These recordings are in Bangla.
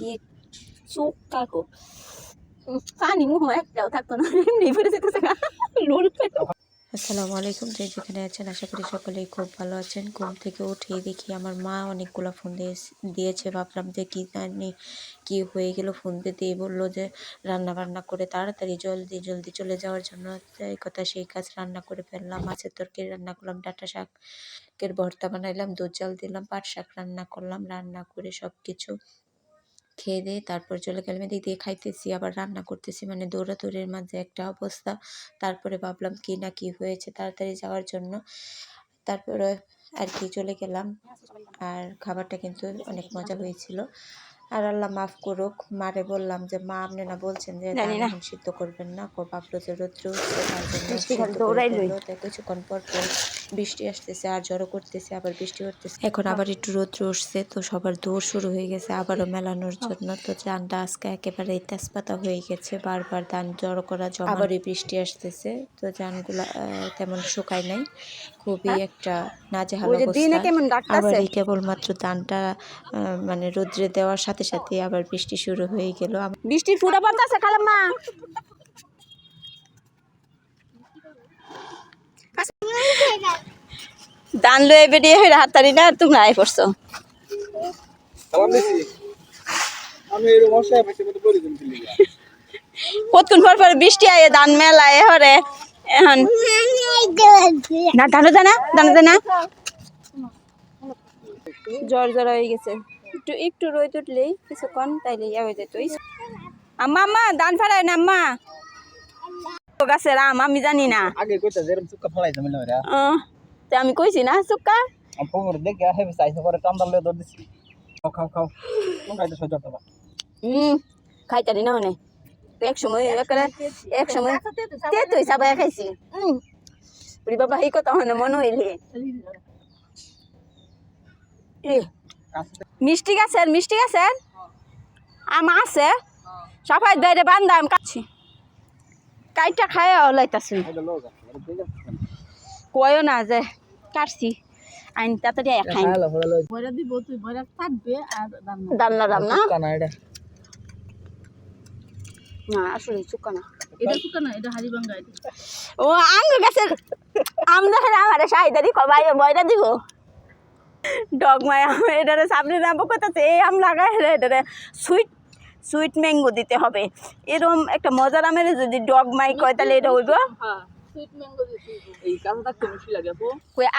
কি চোখটা গো পানি মুখ একটাও থাকতো না এমনি পড়ে যেতেছে না লোল পেটো। আসসালামু আলাইকুম, যে যেখানে আছেন আশা করি সকলেই খুব ভালো আছেন। ঘুম থেকে উঠেই দেখি আমার মা অনেকগুলো ফোন দিয়েছে। ভাবলাম যে কি জানি কি হয়ে গেল, ফোন দিতেই বললো যে রান্না বান্না করে তাড়াতাড়ি জলদি জলদি চলে যাওয়ার জন্য। এই কথা সেই কাজ, রান্না করে ফেললাম। মাছের তরকারি রান্না করলাম, ডাঁটা শাকের ভর্তা বানাইলাম, দুধ জাল দিলাম, পাট শাক রান্না করলাম। রান্না করে সব কিছু খেয়ে দিয়ে তারপর চলে গেলাম। এদিক দিয়ে খাইতেছি আবার রান্না করতেছি, মানে দৌড়াদৌড়ির মাঝে একটা অবস্থা। তারপরে ভাবলাম কি না কি হয়েছে, তাড়াতাড়ি যাওয়ার জন্য তারপরে আর কি চলে গেলাম। আর খাবারটা কিন্তু অনেক মজা হয়েছিল। আর আল্লাহ মাফ করুক, মারে বললাম যে মা আপনি না বলছেন যে ধান সিদ্ধ করবেন না, ভাবলো যে রৌদ্র উঠছে তার জন্য সিদ্ধ করে ফেললো। তাই কিছুক্ষণ পর পর বৃষ্টি আসতেছে আর ঝড়ো করতেছে, আবার বৃষ্টি উঠতেছে। এখন আবার একটু রৌদ্র উঠছে, তো সবার দৌড় শুরু হয়ে গেছে আবারও মেলানোর জন্য। তো ধানটা আজকে একেবারে তেজপাতা হয়ে গেছে, বারবার ধান জড়ো করা জমা। আবারই বৃষ্টি আসতেছে, তো ধানগুলা তেমন শুকায় নাই, খুবই একটা নাজেহাল অবস্থা। আবার এই কেবলমাত্র ধানটা মানে রোদ্রে দেওয়ার সাথে সাথে আবার বৃষ্টি শুরু হয়ে গেল। বৃষ্টির ফুটা পড়তেছে খালাম্মা। দান লয়ে বেরিয়ে হয়ে হাততালি না তোমরা আয় পড়ছো। কতক্ষণ পর পর বৃষ্টি আয়ে ধান মেলায় হরে এখন না ধানো জানা জ্বর জ্বর হয়ে গেছে। একটু একটু রোদ উঠলেই কিছুক্ষণ তাইলে ইয়া হয়ে যেত। আম্মা আম্মা ধান ফাড়ায় না আম্মা গাছের আম আমি জানি না। আগে কইতা যে এরকম চুক্কা ফলাই জমিল রে। তে আমি কইছি না চুক্কা আম পঙ্গর দেখে হেবি সাইজ করে কান্দাল লয়ে দৌড় দিছি। খাও খাও কোন খাইতে সহ্য করতে পারো। খাইতারি না মানে এক সময় তেতুই সাবাই খাইছি। ওরে বাবা এই কথা হয় না মনে হইলে। মিষ্টি গাছের আম আছে সবাই বাইরে বান্ধা আম কাটছি, কাইটা খায় লাইতাছি কয়ও না যে কাটছি আইন তাড়াতাড়ি খাই দান্না রান্না না আসলে চুক্কা না এটা হারিবাঙ্গা। ও আঙ্গ গাছের আম দেখে আমারে সাইদারি কবাই বয়রা দিব ডগমাই আম এটারে সামনে নামবো কোথাতে এই আম লাগাই এটারে সুইট ম্যাঙ্গো দিতে হবে। এরকম একটা মজার আমের যদি ডগমাই কয় তাহলে এটা হইব।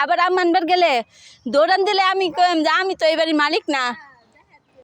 আবার আম মানবার গেলে দৌড়ান দিলে আমি কইম যে আমি তো এবারে মালিক না,